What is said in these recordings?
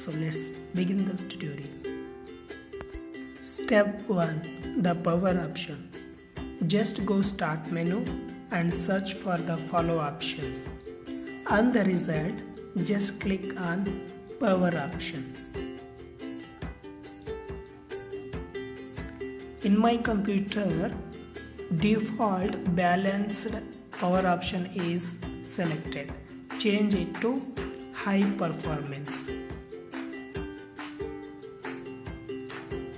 So let's begin this tutorial. Step 1. The power option. Just go start menu and search for the follow options. On the result, just click on power option. In my computer, default balanced power option is selected. Change it to high performance.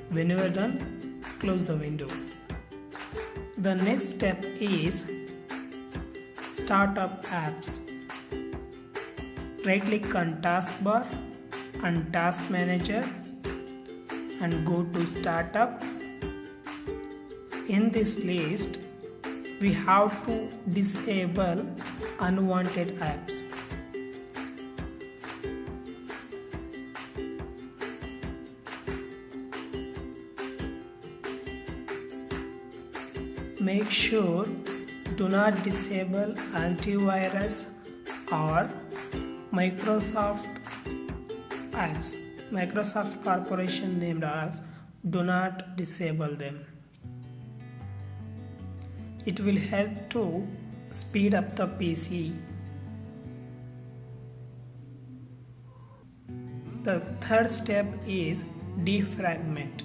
When you are done, close the window. The next step is Start up apps. Right click on taskbar and task manager and go to startup. In this list, we have to disable unwanted apps. Make sure do not disable antivirus or Microsoft apps. Microsoft Corporation named apps, do not disable them. It will help to speed up the PC. The third step is defragment.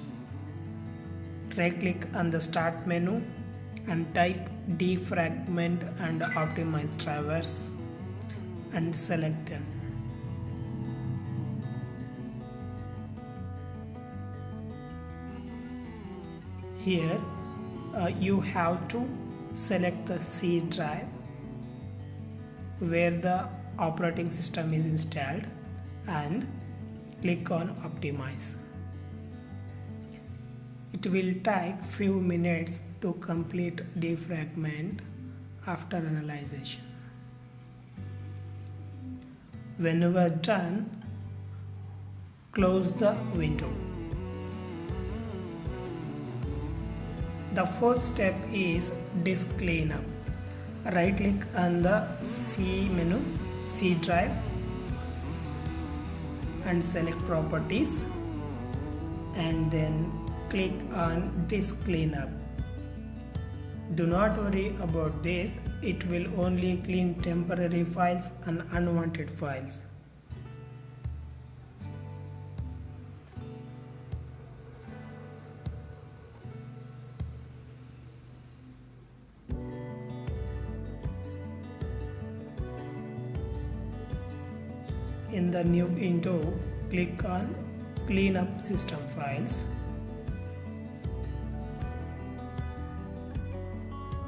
Right click on the start menu and type defragment and optimize drivers and select them. Here you have to select the C drive where the operating system is installed and click on optimize. It will take few minutes to complete defragment after analyzation. When you are done, close the window. The fourth step is disk cleanup. Right click on the C menu, C drive, and select properties and then click on disk cleanup. Do not worry about this, it will only clean temporary files and unwanted files. In the new window, click on Clean up system files.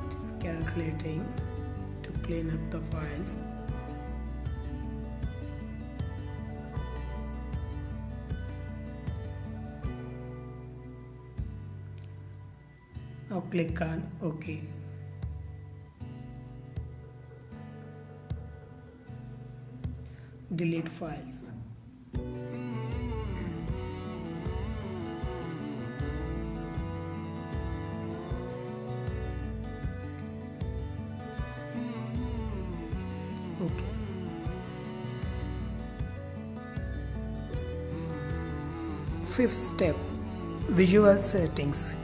It is calculating to clean up the files. Now click on OK. Delete files. Okay. Fifth step, visual settings.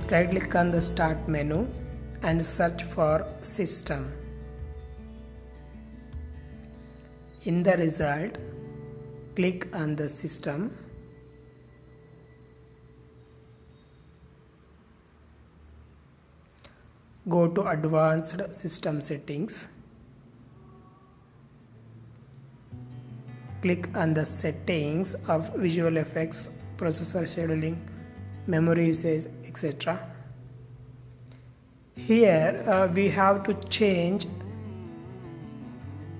Right click on the start menu and search for system. In the result, click on the system. Go to advanced system settings. Click on the settings of visual effects, processor scheduling, memory usage, etc. Here we have to change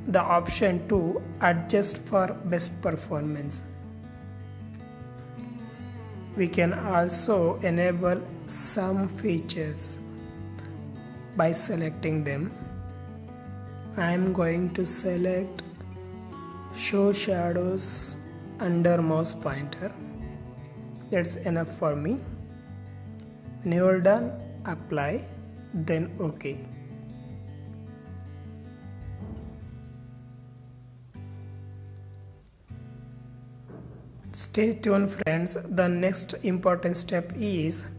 the option to adjust for best performance. We can also enable some features by selecting them. I am going to select show shadows under mouse pointer. That's enough for me. When you are done, apply, then OK. Stay tuned friends, the next important step is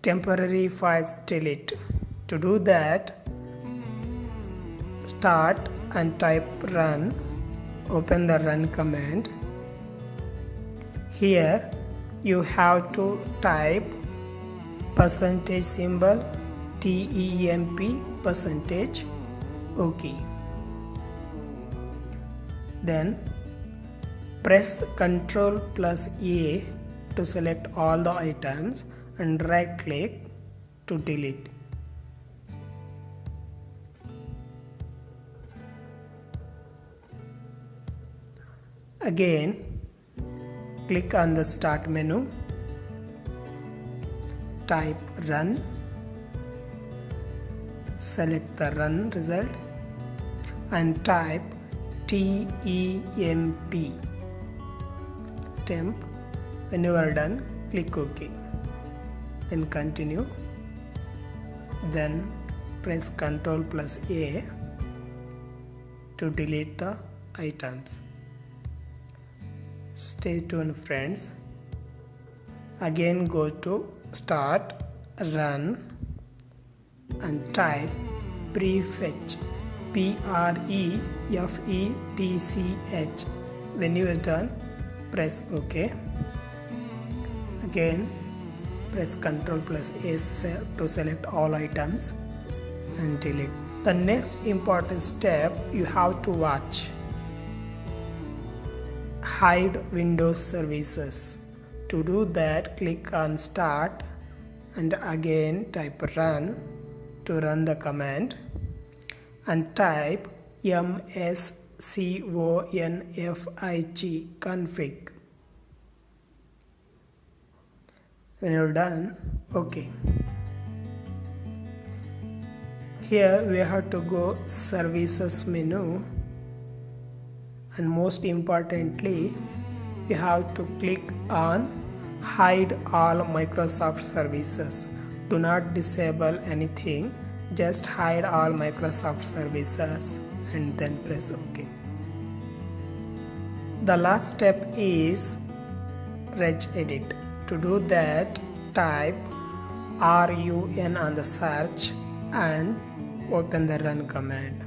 temporary files delete. To do that, start and type run, open the run command. Here you have to type percentage symbol temp percentage OK. Then press Ctrl plus A to select all the items and right click to delete. Again, click on the start menu, type run, select the run result and type temp. When you are done, click OK. Then continue. Then press Ctrl plus A to delete the items. Stay tuned friends. Again go to start, run and type prefetch, prefetch. When you are done, press OK. Again press Ctrl plus A to select all items and delete. The next important step you have to watch. Hide Windows services. To do that, click on start and again type run to run the command and type msconfig. When you're done, OK. Here we have to go services menu and most importantly you have to click on hide all Microsoft services. Do not disable anything, just hide all Microsoft services and then press OK. The last step is regedit. To do that, type run on the search and open the run command.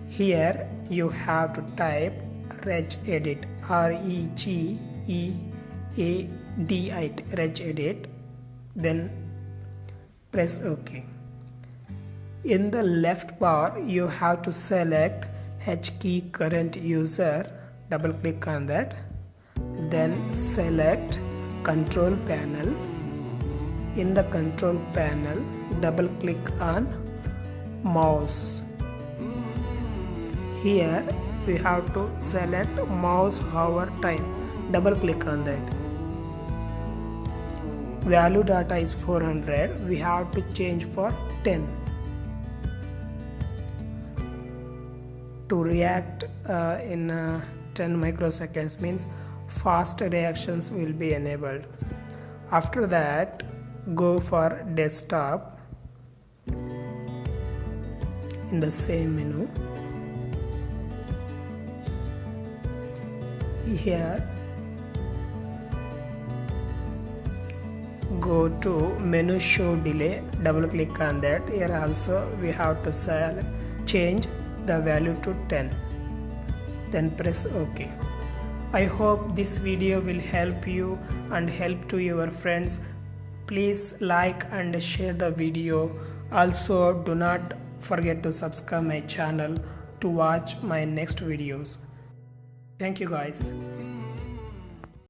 Here you have to type regedit, regedit, then press OK. In the left bar you have to select H key current user, double click on that, then select control panel. In the control panel, double click on mouse. Here we have to select mouse hover time, double click on that. Value data is 400, we have to change for 10. To react in 10 microseconds means fast reactions will be enabled. After that, go for desktop in the same menu. Here go to menu show delay, double click on that. Here also we have to change the value to 10, then press OK. I hope this video will help you and help to your friends. Please like and share the video. Also do not forget to subscribe my channel to watch my next videos. Thank you guys.